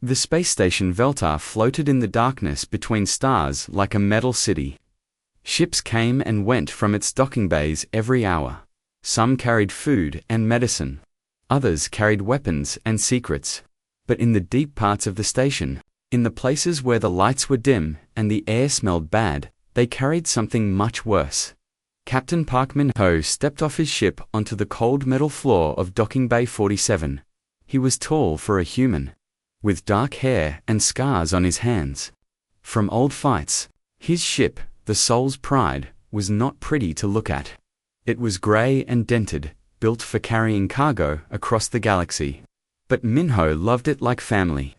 The space station Veltar floated in the darkness between stars like a metal city. Ships came and went from its docking bays every hour. Some carried food and medicine. Others carried weapons and secrets. But in the deep parts of the station, in the places where the lights were dim and the air smelled bad, they carried something much worse. Captain Park Min-ho stepped off his ship onto the cold metal floor of Docking Bay 47. He was tall for a human, with dark hair and scars on his hands. From old fights, his ship, the Soul's Pride, was not pretty to look at. It was grey and dented, built for carrying cargo across the galaxy. But Min-ho loved it like family.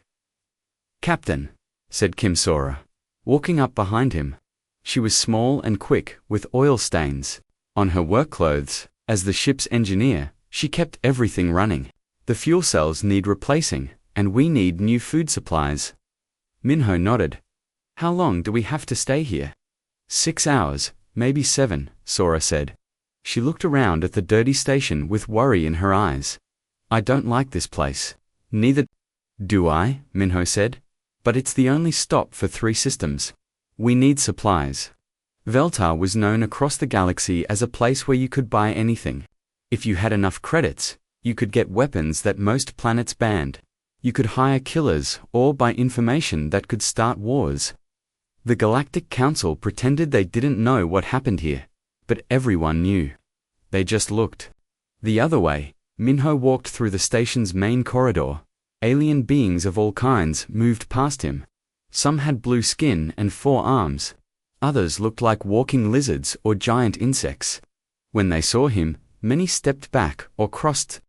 "Captain," said Kim Sora, walking up behind him. She was small and quick, with oil stains on her work clothes. As the ship's engineer, she kept everything running. "The fuel cells need replacing, and we need new food supplies." Min-ho nodded. "How long do we have to stay here?" 6 hours, maybe 7, Sora said. She looked around at the dirty station with worry in her eyes. "I don't like this place." "Neither do I," Min-ho said. "But it's the only stop for 3 systems. We need supplies." Veltar was known across the galaxy as a place where you could buy anything. If you had enough credits, you could get weapons that most planets banned. You could hire killers or buy information that could start wars. The Galactic Council pretended they didn't know what happened here, but everyone knew. They just looked the other way. Min-ho walked through the station's main corridor. Alien beings of all kinds moved past him. Some had blue skin and 4 arms. Others looked like walking lizards or giant insects. When they saw him, many stepped back or crossed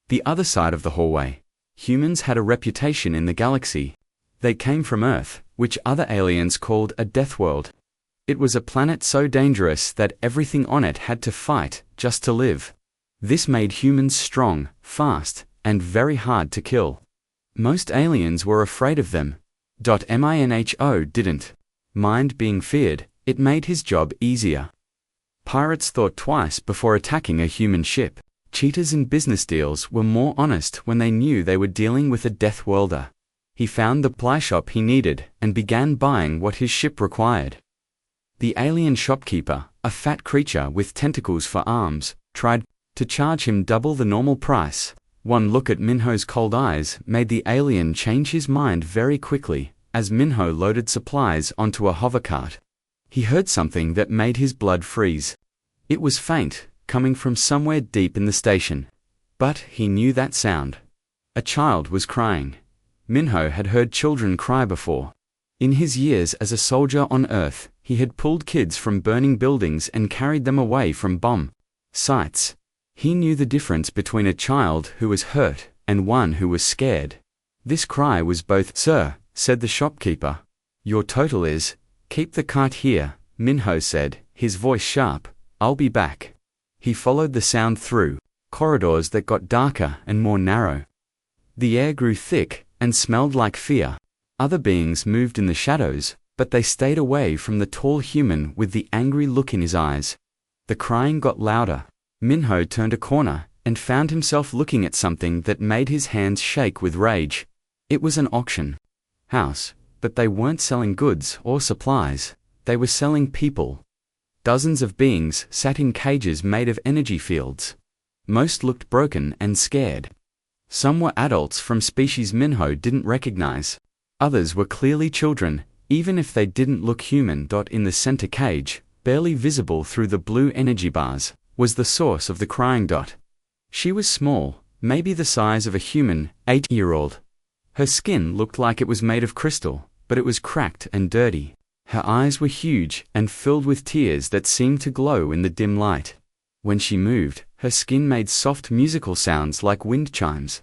the other side of the hallway. Humans had a reputation in the galaxy. They came from Earth, which other aliens called a Deathworld. It was a planet so dangerous that everything on it had to fight just to live. This made humans strong, fast, and very hard to kill. Most aliens were afraid of them. Minho didn't mind being feared. It made his job easier. Pirates thought twice before attacking a human ship. Cheaters in business deals were more honest when they knew they were dealing with a Deathworlder. He found the supply shop he needed and began buying what his ship required. The alien shopkeeper, a fat creature with tentacles for arms, tried to charge him double the normal price. One look at Minho's cold eyes made the alien change his mind very quickly, as Minho loaded supplies onto a hovercart. He heard something that made his blood freeze. It was faint, coming from somewhere deep in the station. But he knew that sound. A child was crying. Minho had heard children cry before. In his years as a soldier on Earth, he had pulled kids from burning buildings and carried them away from bomb sites. He knew the difference between a child who was hurt and one who was scared. This cry was both. "Sir," said the shopkeeper. "Your total is..." "Keep the cart here," Minho said, his voice sharp. "I'll be back." He followed the sound through corridors that got darker and more narrow. The air grew thick and smelled like fear. Other beings moved in the shadows, but they stayed away from the tall human with the angry look in his eyes. The crying got louder. Minho turned a corner and found himself looking at something that made his hands shake with rage. It was an auction house, but they weren't selling goods or supplies. They were selling people. Dozens of beings sat in cages made of energy fields. Most looked broken and scared. Some were adults from species Minho didn't recognize. Others were clearly children, even if they didn't look human. In the center cage, barely visible through the blue energy bars, was the source of the crying. She was small, maybe the size of a human 8-year-old. Her skin looked like it was made of crystal, but it was cracked and dirty. Her eyes were huge and filled with tears that seemed to glow in the dim light. When she moved, her skin made soft musical sounds like wind chimes.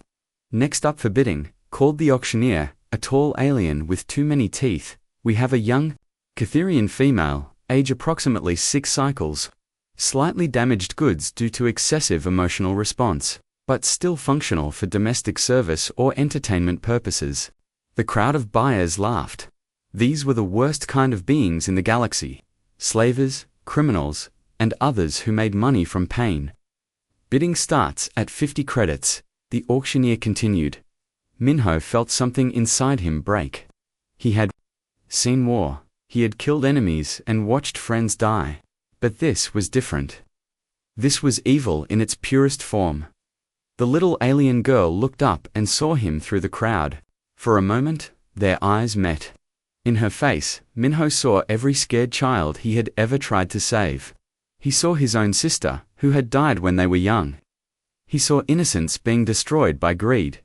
"Next up for bidding," called the auctioneer, a tall alien with too many teeth. "We have a young Catherian female, age approximately 6 cycles. Slightly damaged goods due to excessive emotional response, but still functional for domestic service or entertainment purposes." The crowd of buyers laughed. These were the worst kind of beings in the galaxy. Slavers, criminals, and others who made money from pain. "Bidding starts at 50 credits, the auctioneer continued. Minho felt something inside him break. He had seen war. He had killed enemies and watched friends die. But this was different. This was evil in its purest form. The little alien girl looked up and saw him through the crowd. For a moment, their eyes met. In her face, Minho saw every scared child he had ever tried to save. He saw his own sister, who had died when they were young. He saw innocence being destroyed by greed.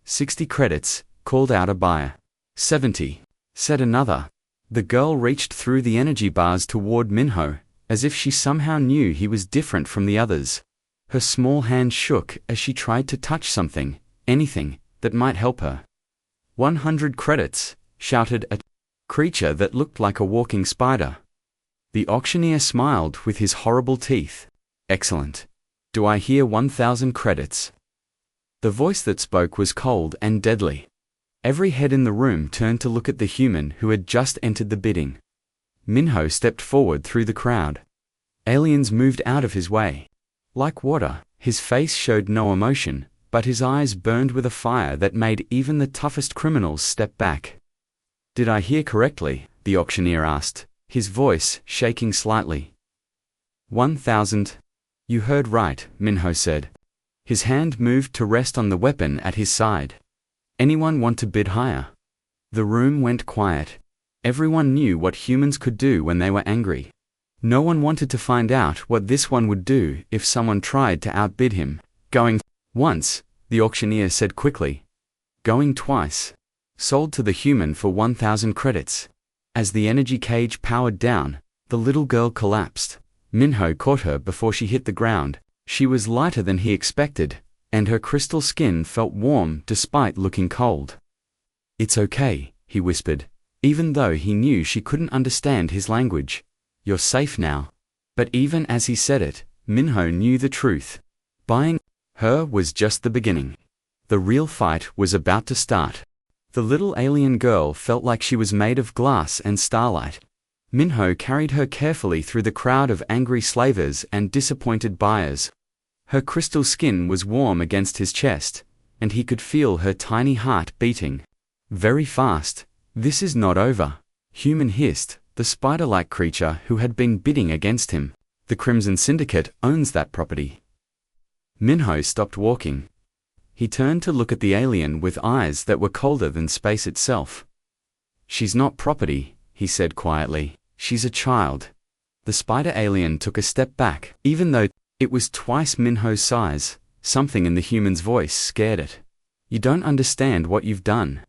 60 credits, called out a buyer. 70, said another. The girl reached through the energy bars toward Minho, as if she somehow knew he was different from the others. Her small hand shook as she tried to touch something, anything, that might help her. 100 credits, shouted a creature that looked like a walking spider. The auctioneer smiled with his horrible teeth. Excellent. Do I hear 1,000 credits? The voice that spoke was cold and deadly. Every head in the room turned to look at the human who had just entered the bidding. Minho stepped forward through the crowd. Aliens moved out of his way. Like water, his face showed no emotion, but his eyes burned with a fire that made even the toughest criminals step back. Did I hear correctly? The auctioneer asked, his voice shaking slightly. 1,000. You heard right, Minho said. His hand moved to rest on the weapon at his side. Anyone want to bid higher? The room went quiet. Everyone knew what humans could do when they were angry. No one wanted to find out what this one would do if someone tried to outbid him. Going once, the auctioneer said quickly. Going twice. Sold to the human for 1,000 credits. As the energy cage powered down, the little girl collapsed. Minho caught her before she hit the ground. She was lighter than he expected, and her crystal skin felt warm despite looking cold. It's okay, he whispered, even though he knew she couldn't understand his language. You're safe now. But even as he said it, Minho knew the truth. Buying her was just the beginning. The real fight was about to start. The little alien girl felt like she was made of glass and starlight. Minho carried her carefully through the crowd of angry slavers and disappointed buyers. Her crystal skin was warm against his chest, and he could feel her tiny heart beating. Very fast. This is not over. Human hissed, the spider-like creature who had been bidding against him. The Crimson Syndicate owns that property. Minho stopped walking. He turned to look at the alien with eyes that were colder than space itself. She's not property, he said quietly. She's a child. The spider alien took a step back. Even though it was twice Minho's size, something in the human's voice scared it. You don't understand what you've done.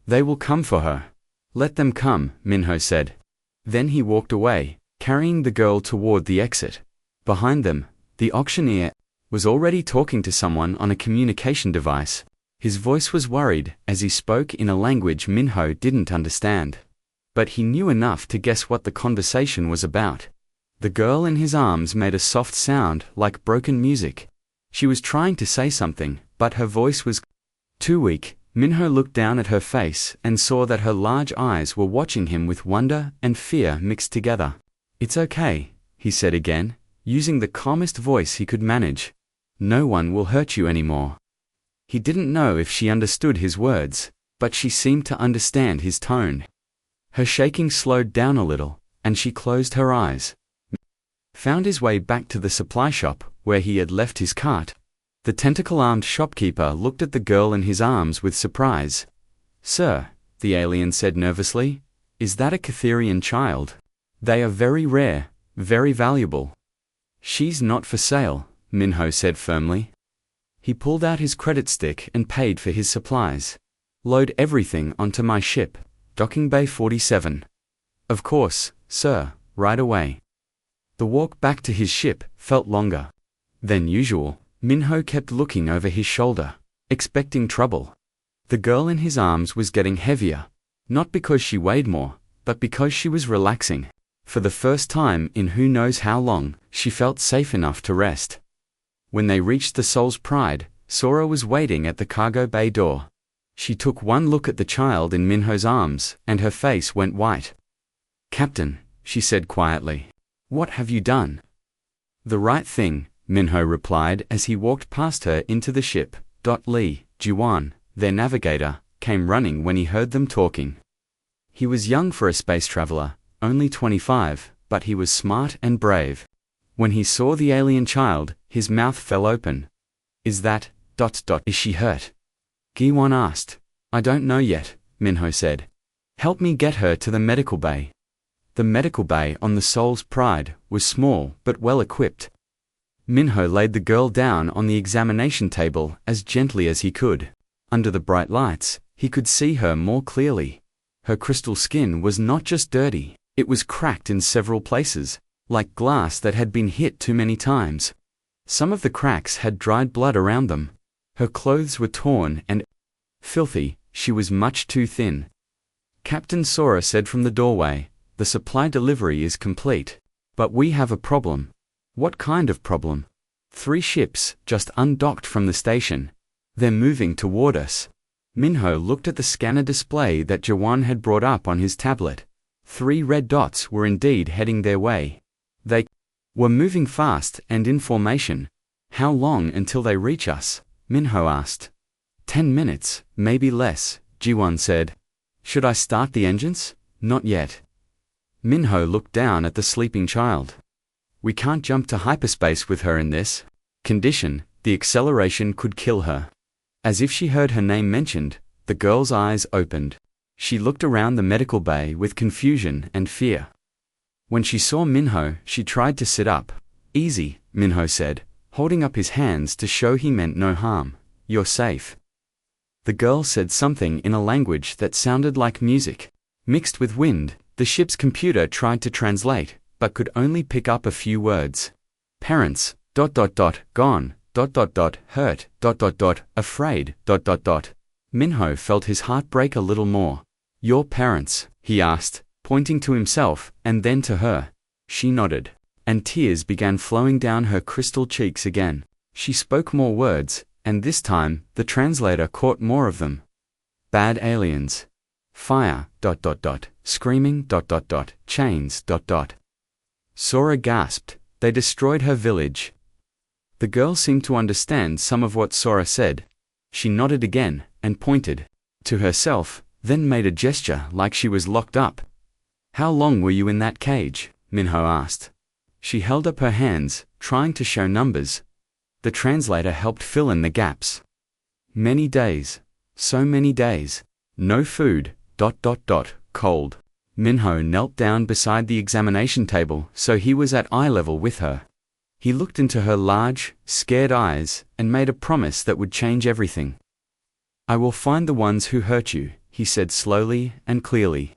They will come for her. Let them come, Minho said. Then he walked away, carrying the girl toward the exit. Behind them, the auctioneer was already talking to someone on a communication device. His voice was worried as he spoke in a language Minho didn't understand. But he knew enough to guess what the conversation was about. The girl in his arms made a soft sound like broken music. She was trying to say something, but her voice was too weak. Minho looked down at her face and saw that her large eyes were watching him with wonder and fear mixed together. It's okay, he said again, using the calmest voice he could manage. No one will hurt you anymore. He didn't know if she understood his words, but she seemed to understand his tone. Her shaking slowed down a little, and she closed her eyes. Found his way back to the supply shop, where he had left his cart. The tentacle-armed shopkeeper looked at the girl in his arms with surprise. Sir, the alien said nervously, is that a Catherian child? They are very rare, very valuable. She's not for sale, Minho said firmly. He pulled out his credit stick and paid for his supplies. Load everything onto my ship, Docking Bay 47. Of course, sir, right away. The walk back to his ship felt longer than usual. Minho kept looking over his shoulder, expecting trouble. The girl in his arms was getting heavier, not because she weighed more, but because she was relaxing. For the first time in who knows how long, she felt safe enough to rest. When they reached the Soul's Pride, Sora was waiting at the cargo bay door. She took one look at the child in Minho's arms, and her face went white. Captain, she said quietly, what have you done? The right thing, Minho replied as he walked past her into the ship. Li, Juan, their navigator, came running when he heard them talking. He was young for a space traveler, only 25, but he was smart and brave. When he saw the alien child, his mouth fell open. Is she hurt? Gi-won asked. I don't know yet, Minho said. Help me get her to the medical bay. The medical bay on the Soul's Pride was small but well equipped. Minho laid the girl down on the examination table as gently as he could. Under the bright lights, he could see her more clearly. Her crystal skin was not just dirty, it was cracked in several places, like glass that had been hit too many times. Some of the cracks had dried blood around them. Her clothes were torn and filthy. She was much too thin. Captain Sora said from the doorway, the supply delivery is complete. But we have a problem. What kind of problem? 3 ships just undocked from the station. They're moving toward us. Minho looked at the scanner display that Jawan had brought up on his tablet. 3 red dots were indeed heading their way. They were moving fast and in formation. How long until they reach us? Minho asked. 10 minutes, maybe less, Jiwon said. Should I start the engines? Not yet. Minho looked down at the sleeping child. We can't jump to hyperspace with her in this condition. The acceleration could kill her. As if she heard her name mentioned, the girl's eyes opened. She looked around the medical bay with confusion and fear. When she saw Minho, she tried to sit up. Easy, Minho said, holding up his hands to show he meant no harm. You're safe. The girl said something in a language that sounded like music. Mixed with wind, the ship's computer tried to translate, but could only pick up a few words. Parents, gone, hurt, afraid, Minho felt his heart break a little more. Your parents, he asked, pointing to himself, and then to her. She nodded, and tears began flowing down her crystal cheeks again. She spoke more words, and this time, the translator caught more of them. Bad aliens. Fire, screaming, chains, Sora gasped. They destroyed her village. The girl seemed to understand some of what Sora said. She nodded again, and pointed to herself, then made a gesture like she was locked up. How long were you in that cage? Minho asked. She held up her hands, trying to show numbers. The translator helped fill in the gaps. Many days. So many days. No food, cold. Minho knelt down beside the examination table so he was at eye level with her. He looked into her large, scared eyes and made a promise that would change everything. I will find the ones who hurt you, he said slowly and clearly.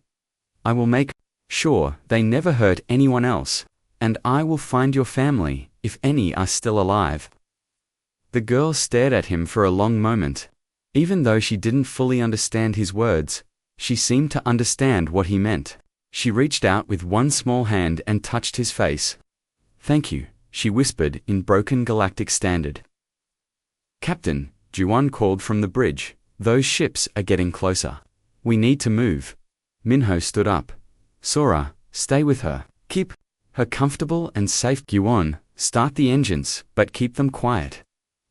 I will make sure they never hurt anyone else, and I will find your family, if any are still alive. The girl stared at him for a long moment. Even though she didn't fully understand his words, she seemed to understand what he meant. She reached out with one small hand and touched his face. Thank you, she whispered in broken galactic standard. Captain, Juwon called from the bridge. Those ships are getting closer. We need to move. Minho stood up. Sora, stay with her. Keep her comfortable and safe. Juwon, start the engines, but keep them quiet.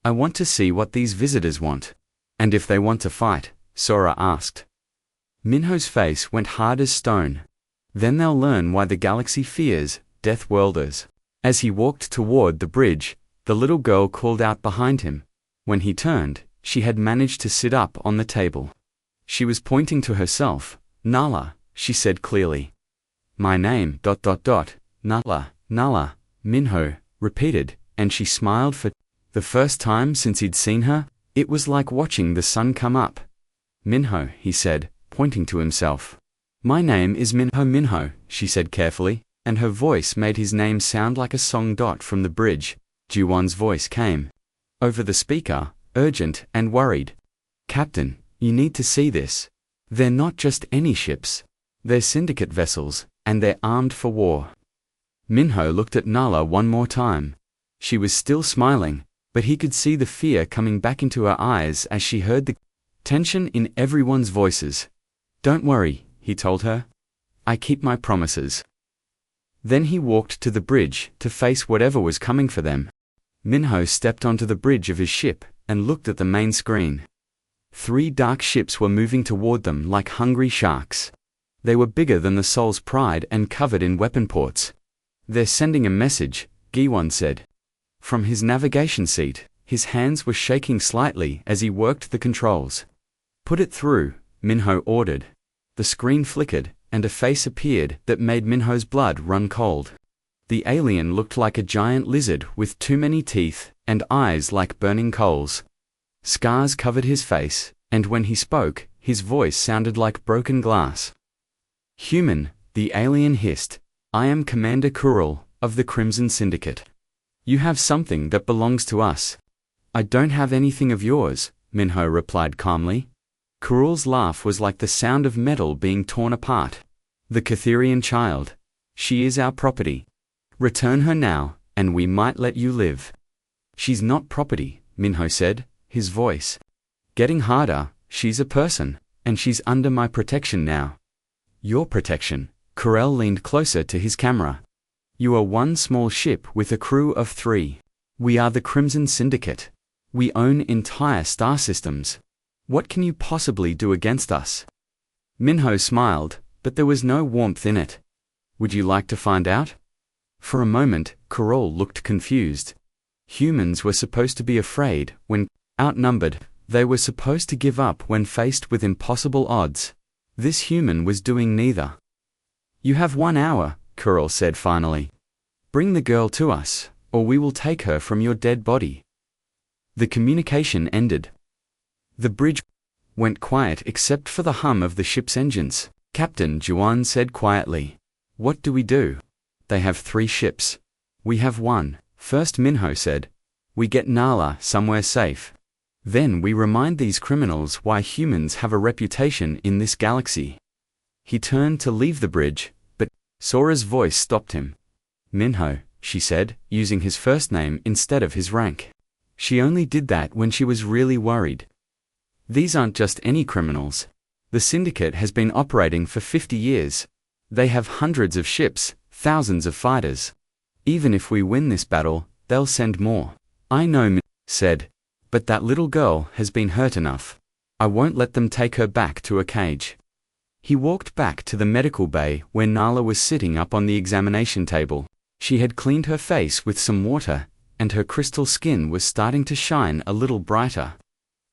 I want to see what these visitors want. And if they want to fight, Sora asked. Minho's face went hard as stone. Then they'll learn why the galaxy fears Deathworlders. As he walked toward the bridge, the little girl called out behind him. When he turned, she had managed to sit up on the table. She was pointing to herself. Nala, she said clearly. My name, Nala, Minho repeated, and she smiled for the first time since he'd seen her. It was like watching the sun come up. Minho, he said, pointing to himself. My name is Minho, she said carefully, and her voice made his name sound like a song. From the bridge, Juwon's voice came. Over the speaker, urgent and worried. Captain, you need to see this. They're not just any ships. They're syndicate vessels, and they're armed for war. Minho looked at Nala one more time. She was still smiling, but he could see the fear coming back into her eyes as she heard the tension in everyone's voices. Don't worry, he told her. I keep my promises. Then he walked to the bridge to face whatever was coming for them. Minho stepped onto the bridge of his ship and looked at the main screen. 3 dark ships were moving toward them like hungry sharks. They were bigger than the Soul's Pride and covered in weapon ports. "They're sending a message," Giwan said. From his navigation seat, his hands were shaking slightly as he worked the controls. "Put it through," Minho ordered. The screen flickered, and a face appeared that made Minho's blood run cold. The alien looked like a giant lizard with too many teeth and eyes like burning coals. Scars covered his face, and when he spoke, his voice sounded like broken glass. "Human," the alien hissed, "I am Commander Kuril, of the Crimson Syndicate. You have something that belongs to us." "I don't have anything of yours," Minho replied calmly. Kuril's laugh was like the sound of metal being torn apart. "The Catherian child. She is our property. Return her now, and we might let you live." "She's not property," Minho said, his voice getting harder. "She's a person, and she's under my protection now." "Your protection?" Kuril leaned closer to his camera. "You are one small ship with a crew of 3. We are the Crimson Syndicate. We own entire star systems. What can you possibly do against us?" Minho smiled, but there was no warmth in it. "Would you like to find out?" For a moment, Kuril looked confused. Humans were supposed to be afraid when outnumbered. They were supposed to give up when faced with impossible odds. This human was doing neither. "You have 1 hour," Kuril said finally. "Bring the girl to us, or we will take her from your dead body." The communication ended. The bridge went quiet except for the hum of the ship's engines. Captain Juan said quietly, "What do we do?" "They have 3 ships. We have 1. First," Minho said. "We get Nala somewhere safe. Then we remind these criminals why humans have a reputation in this galaxy." He turned to leave the bridge, but Sora's voice stopped him. "Minho," she said, using his first name instead of his rank. She only did that when she was really worried. "These aren't just any criminals. The Syndicate has been operating for 50 years. They have hundreds of ships, thousands of fighters. Even if we win this battle, they'll send more." "I know," Minho said, "but that little girl has been hurt enough. I won't let them take her back to a cage." He walked back to the medical bay where Nala was sitting up on the examination table. She had cleaned her face with some water, and her crystal skin was starting to shine a little brighter.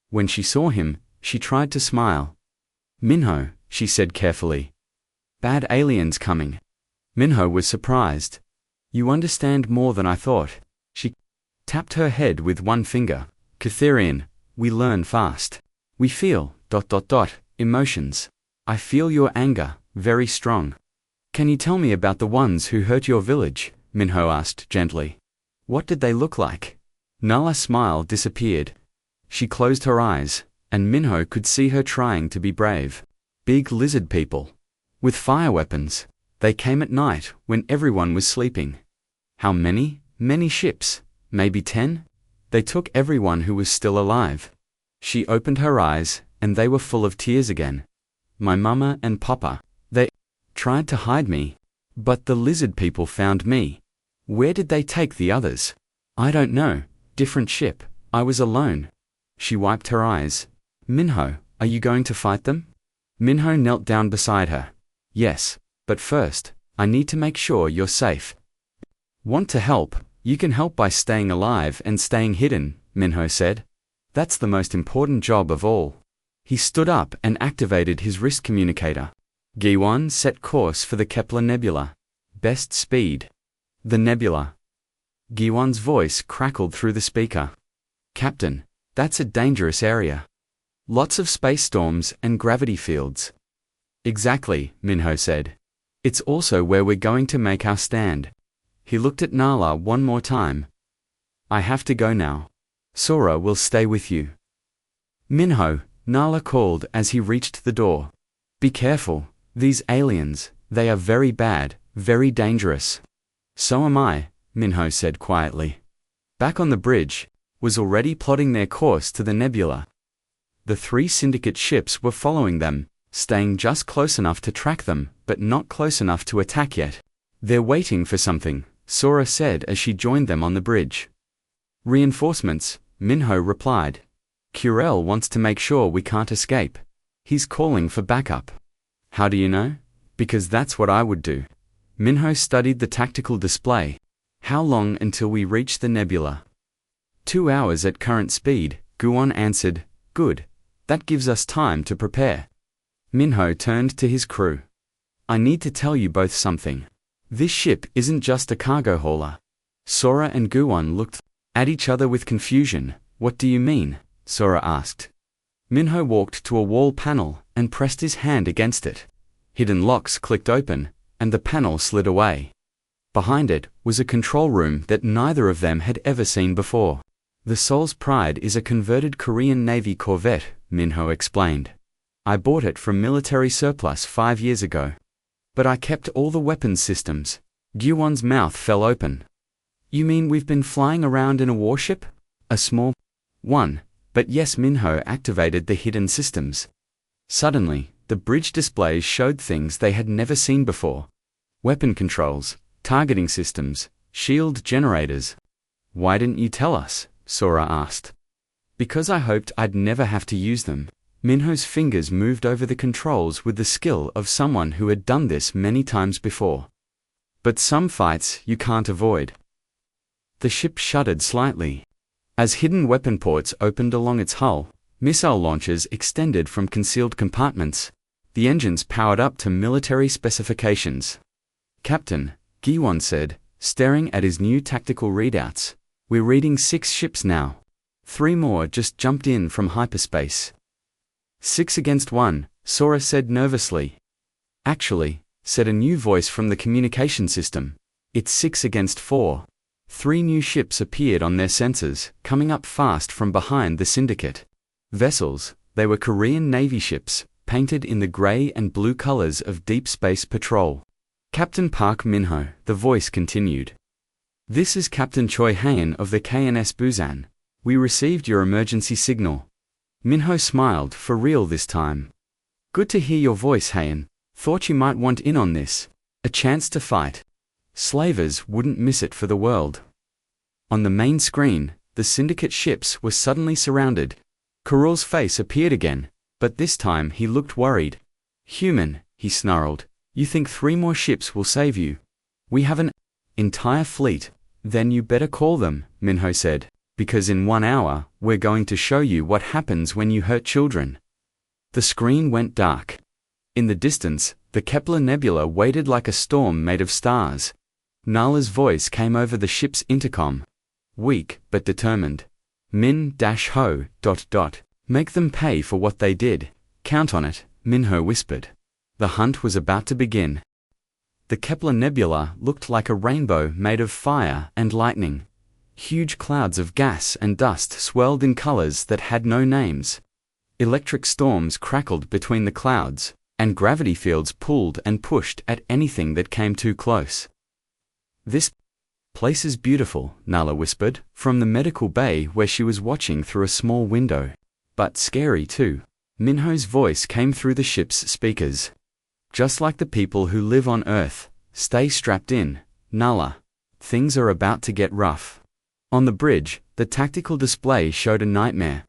When she saw him, she tried to smile. "Minho," she said carefully. "Bad aliens coming." Minho was surprised. "You understand more than I thought." She tapped her head with one finger. "Catherian, we learn fast. We feel ... emotions. I feel your anger, very strong." "Can you tell me about the ones who hurt your village?" Minho asked gently. "What did they look like?" Nala's smile disappeared. She closed her eyes, and Minho could see her trying to be brave. "Big lizard people. With fire weapons. They came at night, when everyone was sleeping." "How many?" "Many ships. Maybe 10? They took everyone who was still alive." She opened her eyes, and they were full of tears again. "My mama and papa. They tried to hide me. But the lizard people found me." "Where did they take the others?" "I don't know. Different ship. I was alone." She wiped her eyes. "Minho, are you going to fight them?" Minho knelt down beside her. "Yes, but first, I need to make sure you're safe." "Want to help? You can help by staying alive and staying hidden," Minho said. "That's the most important job of all." He stood up and activated his wrist communicator. Giwan set course for the Kepler Nebula. Best speed. The nebula. Giwan's voice crackled through the speaker. "Captain, that's a dangerous area. Lots of space storms and gravity fields." "Exactly," Minho said. "It's also where we're going to make our stand." He looked at Nala one more time. "I have to go now. Sora will stay with you." "Minho," Nala called as he reached the door. "Be careful, these aliens, they are very bad, very dangerous." "So am I," Minho said quietly. Back on the bridge, was already plotting their course to the nebula. The 3 Syndicate ships were following them, staying just close enough to track them, but not close enough to attack yet. "They're waiting for something," Sora said as she joined them on the bridge. "Reinforcements," Minho replied. Curel wants to make sure we can't escape. He's calling for backup. How do you know? Because that's what I would do. Minho studied the tactical display. How long until we reach the nebula? 2 hours at current speed, Guan answered. Good. That gives us time to prepare. Minho turned to his crew. I need to tell you both something. This ship isn't just a cargo hauler. Sora and Guan looked at each other with confusion. What do you mean? Sora asked. Minho walked to a wall panel and pressed his hand against it. Hidden locks clicked open, and the panel slid away. Behind it was a control room that neither of them had ever seen before. The Soul's Pride is a converted Korean Navy corvette, Minho explained. I bought it from military surplus 5 years ago. But I kept all the weapons systems. Guan's mouth fell open. You mean we've been flying around in a warship? A small one. But yes, Minho activated the hidden systems. Suddenly, the bridge displays showed things they had never seen before. Weapon controls, targeting systems, shield generators. Why didn't you tell us? Sora asked. Because I hoped I'd never have to use them. Minho's fingers moved over the controls with the skill of someone who had done this many times before. But some fights you can't avoid. The ship shuddered slightly. As hidden weapon ports opened along its hull, missile launchers extended from concealed compartments. The engines powered up to military specifications. Captain, Guan said, staring at his new tactical readouts. We're reading 6 ships now. 3 more just jumped in from hyperspace. 6 against 1, Sora said nervously. Actually, said a new voice from the communication system. It's 6 against 4. 3 new ships appeared on their sensors, coming up fast from behind the Syndicate. Vessels, they were Korean Navy ships, painted in the gray and blue colors of Deep Space Patrol. Captain Park Minho, the voice continued. This is Captain Choi Hayan of the KNS Busan. We received your emergency signal. Minho smiled, for real this time. Good to hear your voice, Hayan. Thought you might want in on this. A chance to fight. Slavers wouldn't miss it for the world. On the main screen, the Syndicate ships were suddenly surrounded. Kurul's face appeared again, but this time he looked worried. Human, he snarled. You think 3 more ships will save you? We have an entire fleet. Then you better call them, Minho said, because in 1 hour, we're going to show you what happens when you hurt children. The screen went dark. In the distance, the Kepler Nebula waited like a storm made of stars. Nala's voice came over the ship's intercom. Weak, but determined. Min-ho. Make them pay for what they did. Count on it, Minho whispered. The hunt was about to begin. The Kepler Nebula looked like a rainbow made of fire and lightning. Huge clouds of gas and dust swirled in colors that had no names. Electric storms crackled between the clouds, and gravity fields pulled and pushed at anything that came too close. This place is beautiful, Nala whispered, from the medical bay where she was watching through a small window. But scary too. Minho's voice came through the ship's speakers. Just like the people who live on Earth, stay strapped in, Nala. Things are about to get rough. On the bridge, the tactical display showed a nightmare.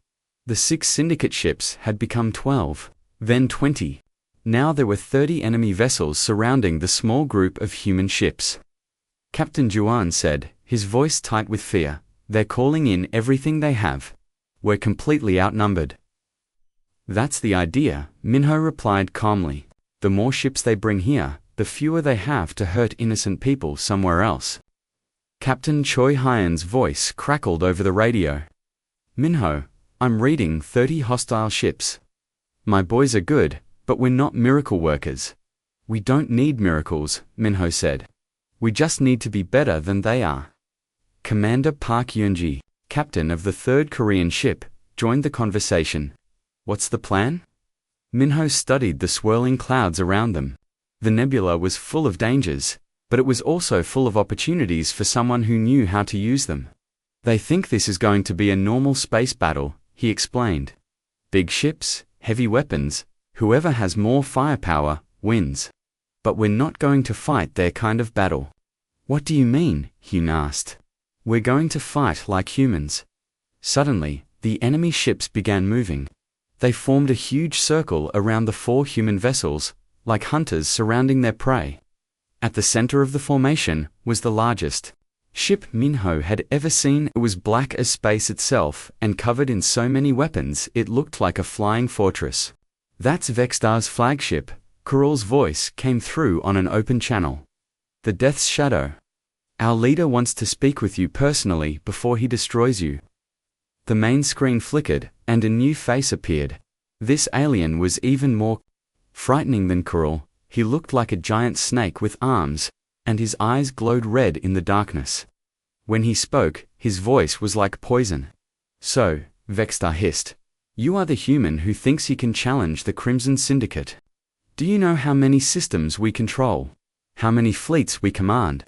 The 6 Syndicate ships had become 12, then 20. Now there were 30 enemy vessels surrounding the small group of human ships. Captain Juan said, his voice tight with fear, they're calling in everything they have. We're completely outnumbered. That's the idea, Minho replied calmly. The more ships they bring here, the fewer they have to hurt innocent people somewhere else. Captain Choi Hayan's voice crackled over the radio. Minho, I'm reading 30 hostile ships. My boys are good, but we're not miracle workers. We don't need miracles, Minho said. We just need to be better than they are. Commander Park Yoonji, captain of the 3rd Korean ship, joined the conversation. What's the plan? Minho studied the swirling clouds around them. The nebula was full of dangers, but it was also full of opportunities for someone who knew how to use them. They think this is going to be a normal space battle, he explained. Big ships, heavy weapons, whoever has more firepower, wins. But we're not going to fight their kind of battle. What do you mean? Hyun asked. We're going to fight like humans. Suddenly, The enemy ships began moving. They formed a huge circle around the 4 human vessels, like hunters surrounding their prey. At the center of the formation was the largest ship Minho had ever seen. It was black as space itself and covered in so many weapons it looked like a flying fortress. "That's Vextar's flagship," Kural's voice came through on an open channel. "The Death's Shadow. Our leader wants to speak with you personally before he destroys you." The main screen flickered, and a new face appeared. This alien was even more frightening than Kural. He looked like a giant snake with arms, and his eyes glowed red in the darkness. When he spoke, his voice was like poison. "So," Vextar hissed, "you are the human who thinks he can challenge the Crimson Syndicate. Do you know how many systems we control? How many fleets we command?"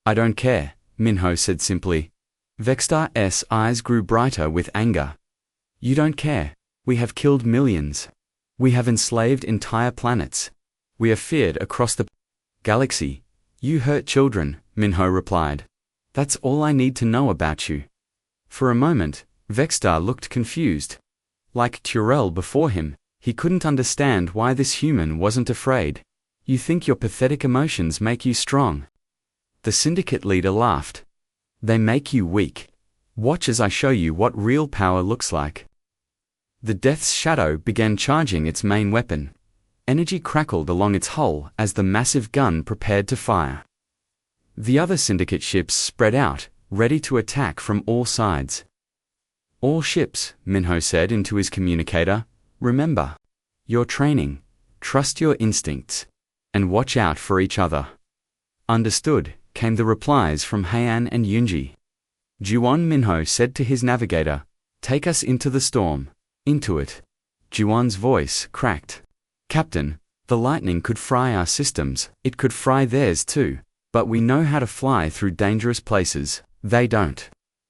"I don't care," Minho said simply. Vextar's eyes grew brighter with anger. "You don't care. We have killed millions. We have enslaved entire planets. We are feared across the galaxy. You hurt children," Minho replied. "That's all I need to know about you." For a moment, Vextar looked confused. Like Turel before him, he couldn't understand why this human wasn't afraid. "You think your pathetic emotions make you strong?" The syndicate leader laughed. "They make you weak. Watch as I show you what real power looks like." The Death's Shadow began charging its main weapon. Energy crackled along its hull as the massive gun prepared to fire. The other syndicate ships spread out, ready to attack from all sides. "All ships," Minho said into his communicator, "remember your training, trust your instincts, and watch out for each other." "Understood," came the replies from Heian and Yunji. Juwon, Minho said to his navigator, "Take us into the storm." "Into it." Juwon's voice cracked. "Captain, the lightning could fry our systems, it could fry theirs too, but we know how to fly through dangerous places, they don't."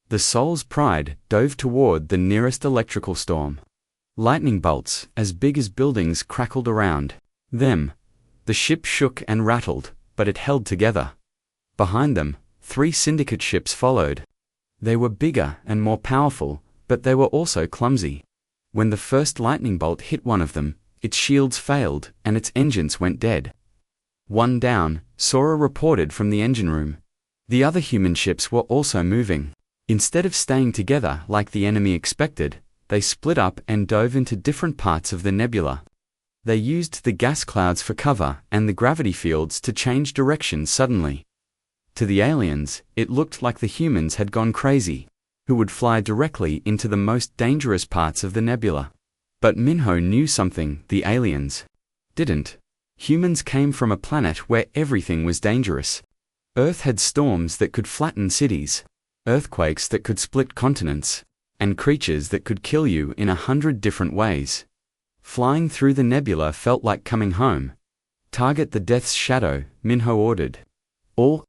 The Soul's Pride dove toward the nearest electrical storm. Lightning bolts, as big as buildings, crackled around them. The ship shook and rattled, but it held together. Behind them, 3 syndicate ships followed. They were bigger and more powerful, but they were also clumsy. When the first lightning bolt hit one of them, its shields failed and its engines went dead. "One down," Sora reported from the engine room. The other human ships were also moving. Instead of staying together like the enemy expected, they split up and dove into different parts of the nebula. They used the gas clouds for cover and the gravity fields to change direction suddenly. To the aliens, it looked like the humans had gone crazy, who would fly directly into the most dangerous parts of the nebula. But Minho knew something the aliens didn't. Humans came from a planet where everything was dangerous. Earth had storms that could flatten cities, earthquakes that could split continents, and creatures that could kill you in 100 different ways. Flying through the nebula felt like coming home. "Target the Death's Shadow," Minho ordered. "All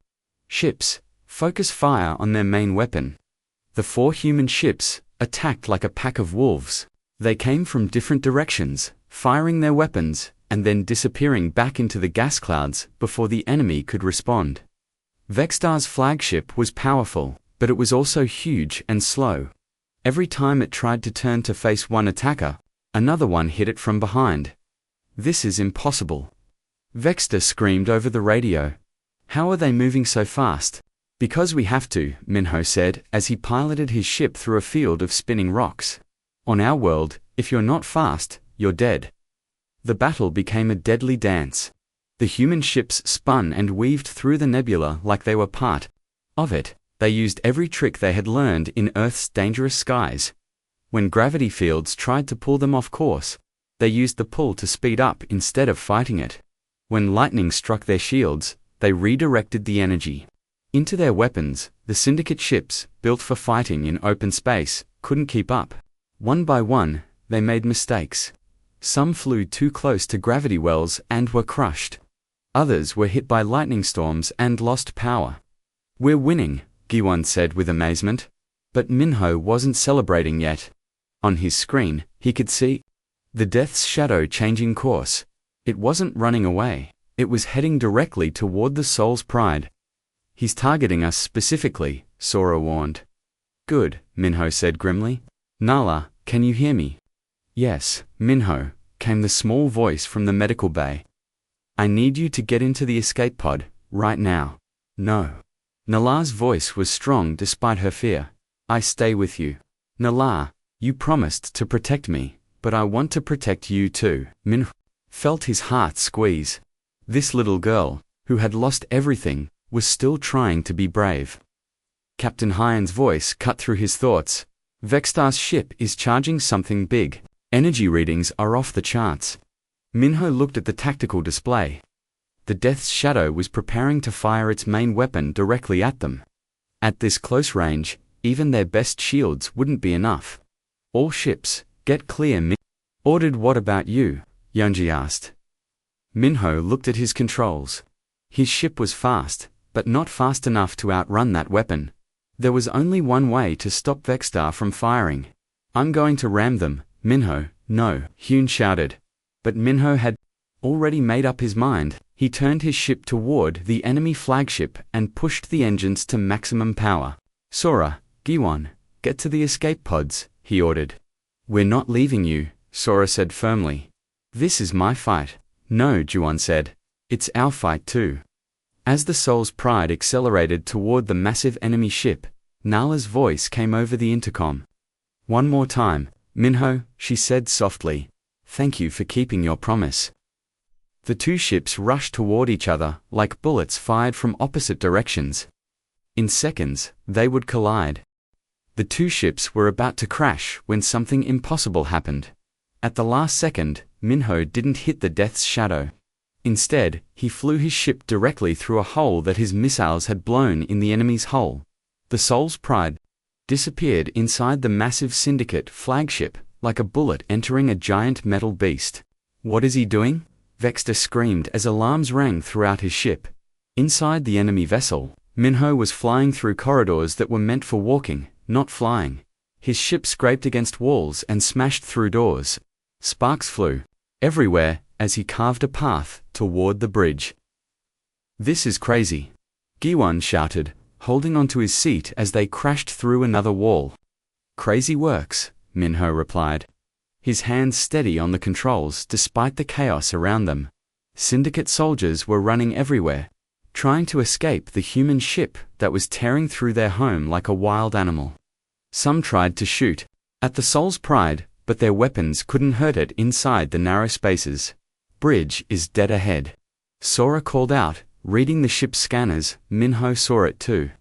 ships, focus fire on their main weapon." The 4 human ships attacked like a pack of wolves. They came from different directions, firing their weapons, and then disappearing back into the gas clouds before the enemy could respond. Vextar's flagship was powerful, but it was also huge and slow. Every time it tried to turn to face one attacker, another one hit it from behind. "This is impossible," Vextar screamed over the radio. "How are they moving so fast?" "Because we have to," Minho said as he piloted his ship through a field of spinning rocks. "On our world, if you're not fast, you're dead." The battle became a deadly dance. The human ships spun and weaved through the nebula like they were part of it. They used every trick they had learned in Earth's dangerous skies. When gravity fields tried to pull them off course, they used the pull to speed up instead of fighting it. When lightning struck their shields, they redirected the energy into their weapons. The syndicate ships, built for fighting in open space, couldn't keep up. One by one, they made mistakes. Some flew too close to gravity wells and were crushed. Others were hit by lightning storms and lost power. "We're winning," Giwon said with amazement. But Minho wasn't celebrating yet. On his screen, he could see the Death's Shadow changing course. It wasn't running away. It was heading directly toward the Soul's Pride. "He's targeting us specifically," Sora warned. "Good," Minho said grimly. Nala, can you hear me? Yes, Minho, came the small voice from the medical bay. I need you to get into the escape pod, right now. No. Nala's voice was strong despite her fear. I stay with you. Nala, you promised to protect me, but I want to protect you too. Minho felt his heart squeeze. This little girl, who had lost everything, was still trying to be brave. Captain Hyan's voice cut through his thoughts. Vextar's ship is charging something big. Energy readings are off the charts. Minho looked at the tactical display. The Death's Shadow was preparing to fire its main weapon directly at them. At this close range, even their best shields wouldn't be enough. All ships, get clear. Ordered. What about you? Yonji asked. Minho looked at his controls. His ship was fast, but not fast enough to outrun that weapon. There was only one way to stop Vextar from firing. I'm going to ram them, Minho. No, Hyun shouted. But Minho had already made up his mind. He turned his ship toward the enemy flagship and pushed the engines to maximum power. Sora, Giwon, get to the escape pods, he ordered. We're not leaving you, Sora said firmly. This is my fight. No, Juwon said. It's our fight too. As the Soul's Pride accelerated toward the massive enemy ship, Nala's voice came over the intercom. One more time, Minho, she said softly. Thank you for keeping your promise. The two ships rushed toward each other like bullets fired from opposite directions. In seconds, they would collide. The two ships were about to crash when something impossible happened. At the last second, Minho didn't hit the Death's Shadow. Instead, he flew his ship directly through a hole that his missiles had blown in the enemy's hull. The Soul's Pride disappeared inside the massive Syndicate flagship like a bullet entering a giant metal beast. What is he doing? Vextar screamed as alarms rang throughout his ship. Inside the enemy vessel, Minho was flying through corridors that were meant for walking, not flying. His ship scraped against walls and smashed through doors. Sparks flew everywhere as he carved a path toward the bridge. This is crazy, Giwon shouted, holding onto his seat as they crashed through another wall. Crazy works, Minho replied, his hands steady on the controls despite the chaos around them. Syndicate soldiers were running everywhere, trying to escape the human ship that was tearing through their home like a wild animal. Some tried to shoot at the Soul's Pride, but their weapons couldn't hurt it inside the narrow spaces. Bridge is dead ahead, Sora called out, reading the ship's scanners. Minho saw it too.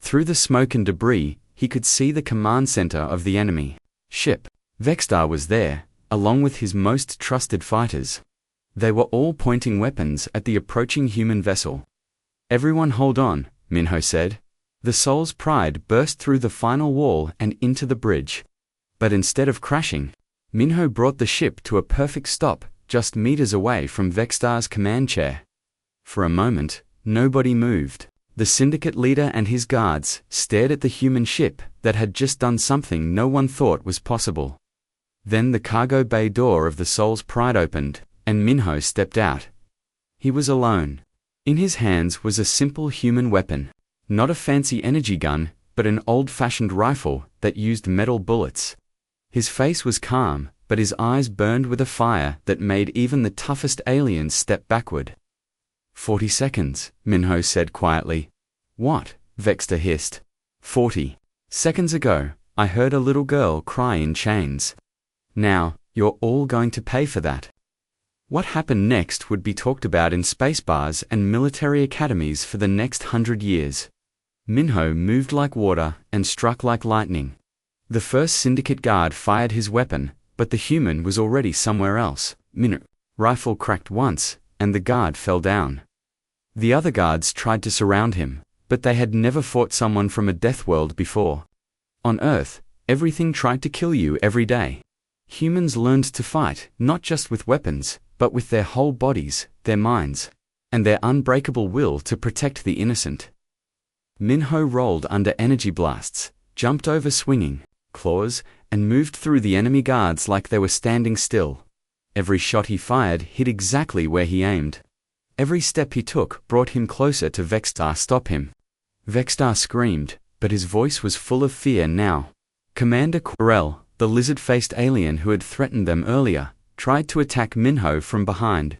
Through the smoke and debris, he could see the command center of the enemy ship. Vextar was there, along with his most trusted fighters. They were all pointing weapons at the approaching human vessel. Everyone hold on, Minho said. The Soul's Pride burst through the final wall and into the bridge. But instead of crashing, Minho brought the ship to a perfect stop just meters away from Vextar's command chair. For a moment, nobody moved. The Syndicate leader and his guards stared at the human ship that had just done something no one thought was possible. Then the cargo bay door of the Soul's Pride opened, and Minho stepped out. He was alone. In his hands was a simple human weapon. Not a fancy energy gun, but an old-fashioned rifle that used metal bullets. His face was calm, but his eyes burned with a fire that made even the toughest aliens step backward. 40 seconds, Minho said quietly. What? Vextar hissed. 40 seconds ago, I heard a little girl cry in chains. Now, you're all going to pay for that. What happened next would be talked about in space bars and military academies for the next 100 years. Minho moved like water and struck like lightning. The first Syndicate guard fired his weapon, but the human was already somewhere else. Minho's rifle cracked once, and the guard fell down. The other guards tried to surround him, but they had never fought someone from a death world before. On Earth, everything tried to kill you every day. Humans learned to fight, not just with weapons, but with their whole bodies, their minds, and their unbreakable will to protect the innocent. Minho rolled under energy blasts, jumped over swinging claws, and moved through the enemy guards like they were standing still. Every shot he fired hit exactly where he aimed. Every step he took brought him closer to Vextar. Stop him. Vextar screamed, but his voice was full of fear now. Commander Querelle, The lizard-faced alien who had threatened them earlier tried to attack Minho from behind.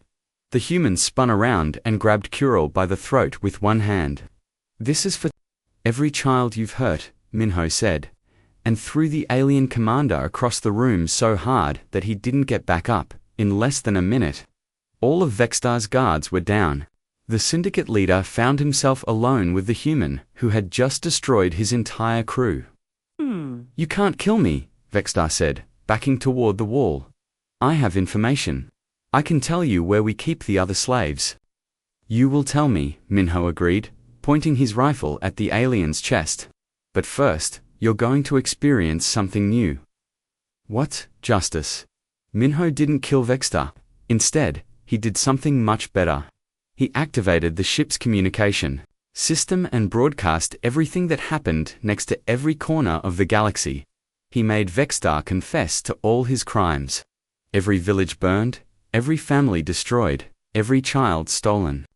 The human spun around and grabbed Kuril by the throat with one hand. "This is for every child you've hurt," Minho said, and threw the alien commander across the room so hard that he didn't get back up. In less than a minute, all of Vextar's guards were down. The syndicate leader found himself alone with the human who had just destroyed his entire crew. "You can't kill me," Vextar said, backing toward the wall. "I have information. I can tell you where we keep the other slaves." "You will tell me," Minho agreed, pointing his rifle at the alien's chest. "But first, you're going to experience something new." "What?" "Justice." Minho didn't kill Vextar. Instead, he did something much better. He activated the ship's communication system and broadcast everything that happened next to every corner of the galaxy. He made Vextar confess to all his crimes. Every village burned, every family destroyed, every child stolen.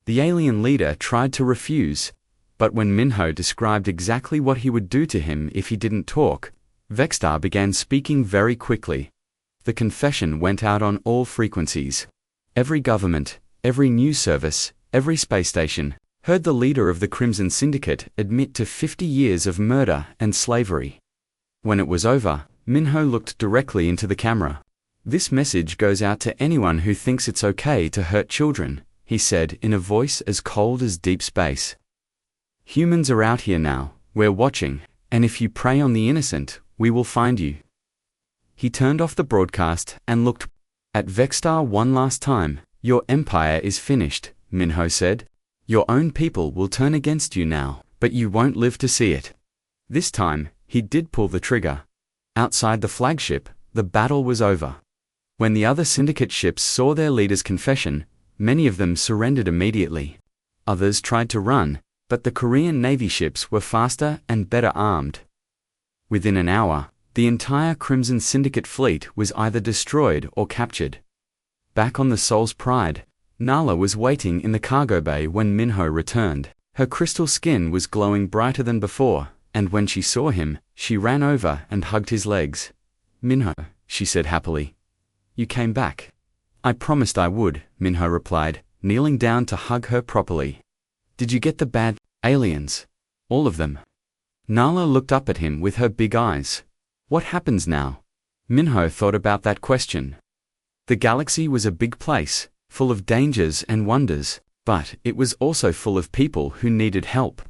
The alien leader tried to refuse, but when Minho described exactly what he would do to him if he didn't talk, Vextar began speaking very quickly. The confession went out on all frequencies. Every government, every news service, every space station heard the leader of the Crimson Syndicate admit to 50 years of murder and slavery. When it was over, Minho looked directly into the camera. "This message goes out to anyone who thinks it's okay to hurt children," he said in a voice as cold as deep space. "Humans are out here now, we're watching, and if you prey on the innocent, we will find you." He turned off the broadcast and looked at Vextar one last time. "Your empire is finished," Minho said. "Your own people will turn against you now, but you won't live to see it." This time, he did pull the trigger. Outside the flagship, the battle was over. When the other syndicate ships saw their leader's confession, many of them surrendered immediately. Others tried to run, but the Korean Navy ships were faster and better armed. Within an hour, the entire Crimson Syndicate fleet was either destroyed or captured. Back on the Soul's Pride, Nala was waiting in the cargo bay when Minho returned. Her crystal skin was glowing brighter than before, and when she saw him, she ran over and hugged his legs. "Minho," she said happily. "You came back." "I promised I would," Minho replied, kneeling down to hug her properly. "Did you get the bad aliens? All of them?" Nala looked up at him with her big eyes. "What happens now?" Minho thought about that question. The galaxy was a big place, full of dangers and wonders, but it was also full of people who needed help.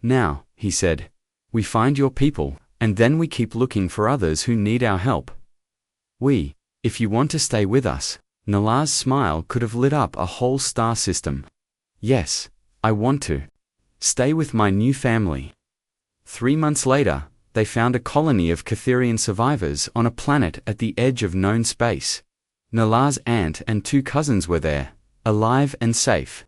"Now," he said, "we find your people, and then we keep looking for others who need our help. If you want to stay with us." Nala's smile could have lit up a whole star system. "Yes, I want to. Stay with my new family." 3 months later, they found a colony of Catherian survivors on a planet at the edge of known space. Nala's aunt and 2 cousins were there, alive and safe.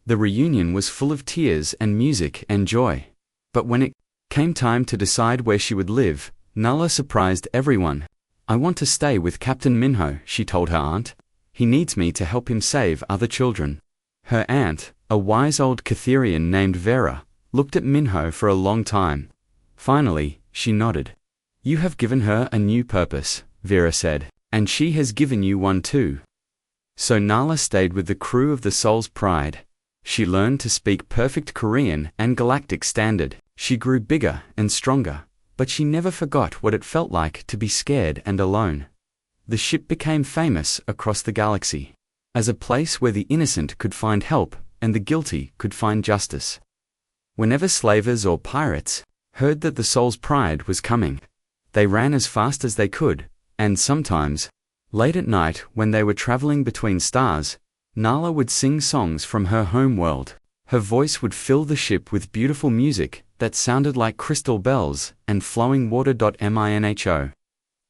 The reunion was full of tears and music and joy. But when it came time to decide where she would live, Nala surprised everyone. "I want to stay with Captain Minho," she told her aunt. "He needs me to help him save other children." Her aunt, a wise old Catherian named Vera, looked at Minho for a long time. Finally, she nodded. "You have given her a new purpose," Vera said, "and she has given you one too." So Nala stayed with the crew of the Soul's Pride. She learned to speak perfect Korean and Galactic Standard. She grew bigger and stronger, but she never forgot what it felt like to be scared and alone. The ship became famous across the galaxy as a place where the innocent could find help and the guilty could find justice. Whenever slavers or pirates heard that the Soul's Pride was coming, they ran as fast as they could, and sometimes, late at night when they were traveling between stars, Nala would sing songs from her home world. Her voice would fill the ship with beautiful music that sounded like crystal bells and flowing water. Minho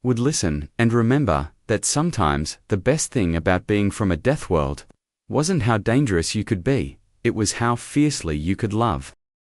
would listen and remember that sometimes the best thing about being from a death world wasn't how dangerous you could be, it was how fiercely you could love.